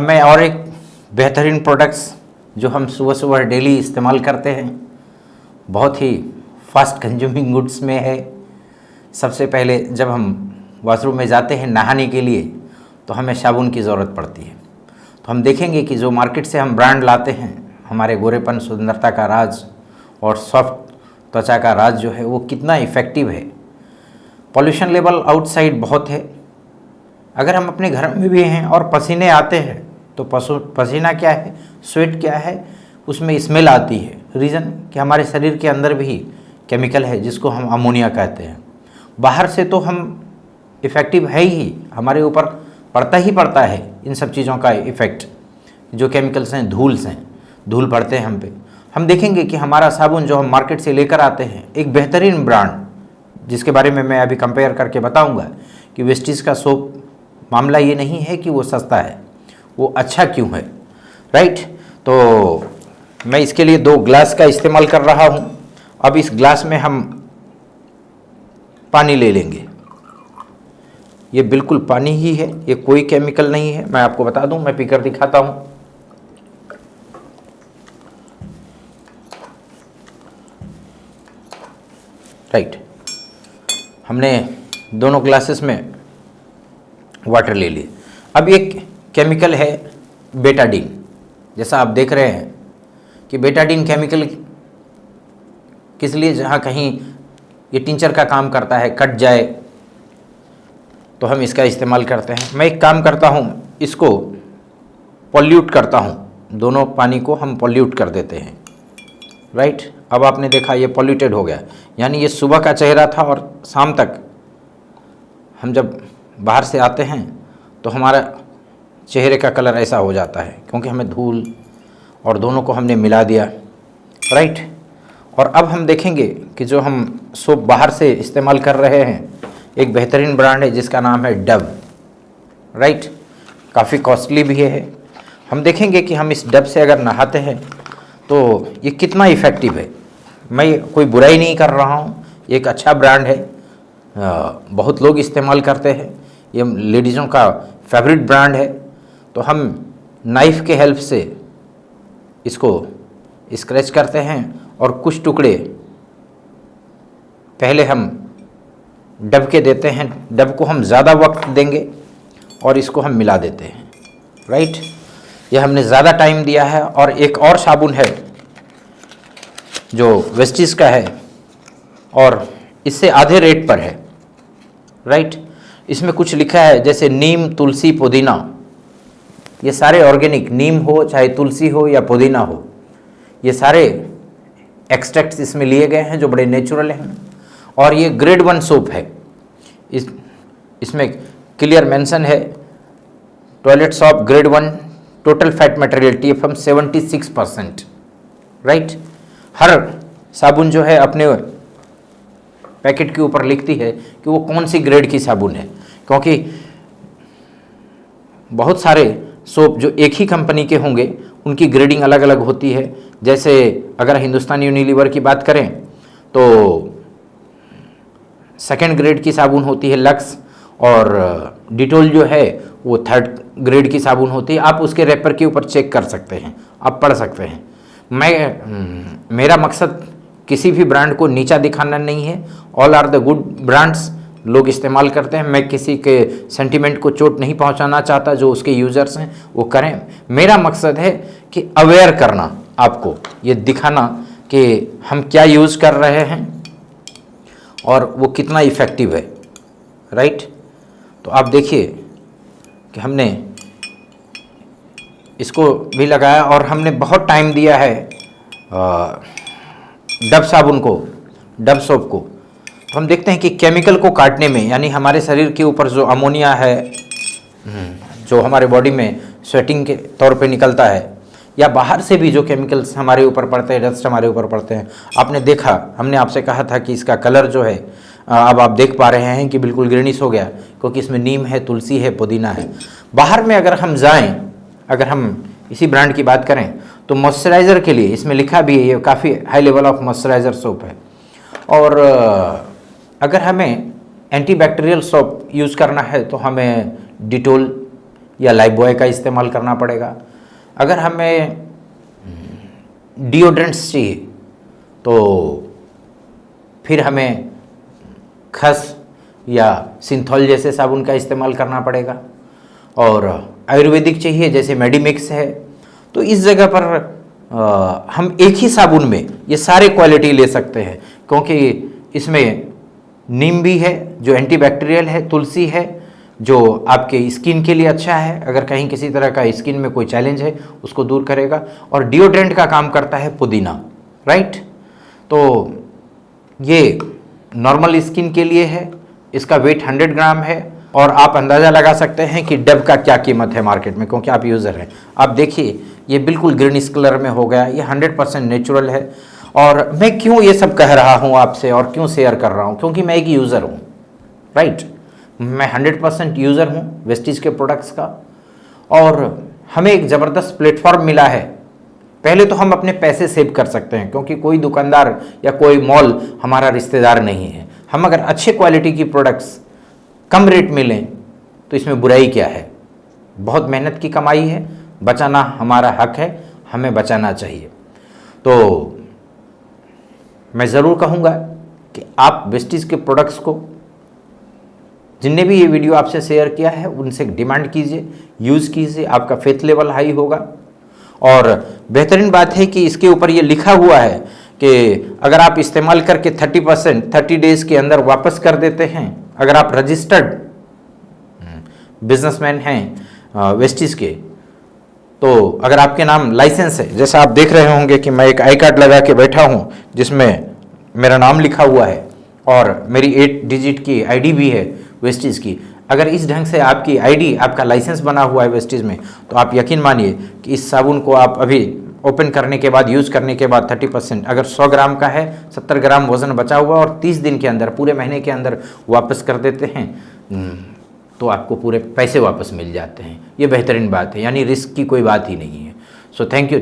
मैं और एक बेहतरीन प्रोडक्ट्स जो हम सुबह सुबह डेली इस्तेमाल करते हैं, बहुत ही फास्ट कंज्यूमिंग गुड्स में है। सबसे पहले जब हम वॉशरूम में जाते हैं नहाने के लिए तो हमें साबुन की ज़रूरत पड़ती है। तो हम देखेंगे कि जो मार्केट से हम ब्रांड लाते हैं, हमारे गोरेपन सुंदरता का राज और सॉफ्ट त्वचा का राज जो है वो कितना इफ़ेक्टिव है। पॉल्यूशन लेवल आउटसाइड बहुत है। अगर हम अपने घर में भी हैं और पसीने आते हैं तो पसीना क्या है, स्वेट क्या है, उसमें स्मेल आती है। रीज़न कि हमारे शरीर के अंदर भी केमिकल है जिसको हम अमोनिया कहते हैं। बाहर से तो हम इफ़ेक्टिव है ही, हमारे ऊपर पड़ता ही पड़ता है इन सब चीज़ों का इफ़ेक्ट। जो केमिकल्स हैं, धूल पड़ते हैं हम पे। हम देखेंगे कि हमारा साबुन जो हम मार्केट से लेकर आते हैं, एक बेहतरीन ब्रांड जिसके बारे में मैं अभी कंपेयर करके बताऊंगा कि वेस्टीज का सोप, मामला ये नहीं है कि वो सस्ता है, वो अच्छा क्यों है, राइट। तो मैं इसके लिए 2 ग्लास का इस्तेमाल कर रहा हूँ। अब इस ग्लास में हम पानी ले लेंगे। ये बिल्कुल पानी ही है, ये कोई केमिकल नहीं है। मैं आपको बता दूं, मैं पीकर दिखाता हूँ। राइट, हमने दोनों ग्लासेस में वाटर ले लिए। अब एक केमिकल है बेटाडीन। जैसा आप देख रहे हैं कि बेटाडीन केमिकल किस लिए, जहाँ कहीं ये टिंचर का काम करता है, कट जाए तो हम इसका इस्तेमाल करते हैं। मैं एक काम करता हूँ, इसको पॉल्यूट करता हूँ, दोनों पानी को हम पॉल्यूट कर देते हैं, राइट। अब आपने देखा ये पॉल्यूटेड हो गया, यानी ये सुबह का चेहरा था और शाम तक हम जब बाहर से आते हैं तो हमारा चेहरे का कलर ऐसा हो जाता है, क्योंकि हमें धूल और दोनों को हमने मिला दिया, राइट। और अब हम देखेंगे कि जो हम सोप बाहर से इस्तेमाल कर रहे हैं, एक बेहतरीन ब्रांड है जिसका नाम है डव, राइट। काफ़ी कॉस्टली भी है। हम देखेंगे कि हम इस डव से अगर नहाते हैं तो ये कितना इफ़ेक्टिव है। मैं कोई बुराई नहीं कर रहा हूँ, एक अच्छा ब्रांड है, बहुत लोग इस्तेमाल करते हैं, ये लेडीज़ों का फेवरेट ब्रांड है। तो हम नाइफ़ के हेल्प से इसको स्क्रैच करते हैं और कुछ टुकड़े पहले हम डब के देते हैं। डब को हम ज़्यादा वक्त देंगे और इसको हम मिला देते हैं, राइट। ये हमने ज़्यादा टाइम दिया है। और एक और साबुन है जो वेस्टीज का है और इससे आधे रेट पर है, राइट। इसमें कुछ लिखा है जैसे नीम, तुलसी, पुदीना, ये सारे ऑर्गेनिक, नीम हो चाहे तुलसी हो या पुदीना हो, ये सारे एक्सट्रैक्ट्स इसमें लिए गए हैं जो बड़े नेचुरल हैं। और ये ग्रेड 1 सोप है। इसमें क्लियर मेंशन है toilet soap grade 1, total fat material TFM 76%, right. हर साबुन जो है अपने पैकेट के ऊपर लिखती है कि वो कौन सी ग्रेड की साबुन है, क्योंकि बहुत सारे सोप जो एक ही कंपनी के होंगे उनकी ग्रेडिंग अलग अलग होती है। जैसे अगर हिंदुस्तान यूनिलीवर की बात करें तो 2nd ग्रेड की साबुन होती है लक्स, और डिटोल जो है वो 3rd ग्रेड की साबुन होती है। आप उसके रैपर के ऊपर चेक कर सकते हैं, आप पढ़ सकते हैं। मेरा मकसद किसी भी ब्रांड को नीचा दिखाना नहीं है। All are the good brands लोग इस्तेमाल करते हैं। मैं किसी के सेंटीमेंट को चोट नहीं पहुंचाना चाहता, जो उसके यूज़र्स हैं वो करें। मेरा मकसद है कि अवेयर करना, आपको ये दिखाना कि हम क्या यूज़ कर रहे हैं और वो कितना इफ़ेक्टिव है, राइट। तो आप देखिए कि हमने इसको भी लगाया और हमने बहुत टाइम दिया है डब साबुन को, डब सोप को। तो हम देखते हैं कि केमिकल को काटने में, यानी हमारे शरीर के ऊपर जो अमोनिया है, जो हमारे बॉडी में स्वेटिंग के तौर पे निकलता है, या बाहर से भी जो केमिकल्स हमारे ऊपर पड़ते हैं, डस्ट हमारे ऊपर पड़ते हैं। आपने देखा, हमने आपसे कहा था कि इसका कलर जो है, अब आप देख पा रहे हैं कि बिल्कुल ग्रीनिश हो गया, क्योंकि इसमें नीम है, तुलसी है, पुदीना है। बाहर में अगर हम जाएं, अगर हम इसी ब्रांड की बात करें तो मॉइस्चराइज़र के लिए इसमें लिखा भी है, ये काफ़ी high level of moisturiser soap है। और अगर हमें एंटीबैक्टीरियल सोप यूज़ करना है तो हमें डिटोल या लाइफबॉय का इस्तेमाल करना पड़ेगा। अगर हमें डिओड्रेंट्स चाहिए तो फिर हमें खस या सिंथॉल जैसे साबुन का इस्तेमाल करना पड़ेगा। और आयुर्वेदिक चाहिए जैसे मेडिमिक्स है, तो इस जगह पर हम एक ही साबुन में ये सारे क्वालिटी ले सकते हैं, क्योंकि इसमें नीम भी है जो एंटीबैक्टीरियल है, तुलसी है जो आपके स्किन के लिए अच्छा है, अगर कहीं किसी तरह का स्किन में कोई चैलेंज है उसको दूर करेगा, और डिओड्रेंट का काम करता है पुदीना, राइट। तो ये नॉर्मल स्किन के लिए है, इसका वेट 100 ग्राम है, और आप अंदाज़ा लगा सकते हैं कि डब का क्या कीमत है मार्केट में, क्योंकि आप यूज़र हैं। आप देखिए ये बिल्कुल ग्रीनिश कलर में हो गया, ये 100% नेचुरल है। और मैं क्यों ये सब कह रहा हूँ आपसे और क्यों शेयर कर रहा हूँ, क्योंकि मैं एक यूज़र हूँ, राइट। मैं 100% यूज़र हूँ वेस्टीज के प्रोडक्ट्स का, और हमें एक ज़बरदस्त प्लेटफॉर्म मिला है। पहले तो हम अपने पैसे सेव कर सकते हैं, क्योंकि कोई दुकानदार या कोई मॉल हमारा रिश्तेदार नहीं है। हम अगर अच्छे क्वालिटी की प्रोडक्ट्स कम रेट में लें तो इसमें बुराई क्या है। बहुत मेहनत की कमाई है, बचाना हमारा हक है, हमें बचाना चाहिए। तो मैं ज़रूर कहूँगा कि आप वेस्टीज के प्रोडक्ट्स को, जिनने भी ये वीडियो आपसे शेयर किया है, उनसे डिमांड कीजिए, यूज़ कीजिए, आपका फेथ लेवल हाई होगा। और बेहतरीन बात है कि इसके ऊपर ये लिखा हुआ है कि अगर आप इस्तेमाल करके 30% 30 डेज़ के अंदर वापस कर देते हैं, अगर आप रजिस्टर्ड बिजनेसमैन हैं वेस्टीज के, तो अगर आपके नाम लाइसेंस है, जैसा आप देख रहे होंगे कि मैं एक आई कार्ड लगा के बैठा हूँ जिसमें मेरा नाम लिखा हुआ है और मेरी 8 डिजिट की आईडी भी है वेस्टीज की। अगर इस ढंग से आपकी आईडी, आपका लाइसेंस बना हुआ है वेस्टीज में, तो आप यकीन मानिए कि इस साबुन को आप अभी ओपन करने के बाद, यूज़ करने के बाद 30%, अगर 100 ग्राम का है 70 ग्राम वज़न बचा हुआ और 30 दिन के अंदर, पूरे महीने के अंदर वापस कर देते हैं, तो आपको पूरे पैसे वापस मिल जाते हैं। ये बेहतरीन बात है, यानी रिस्क की कोई बात ही नहीं है। So thank you.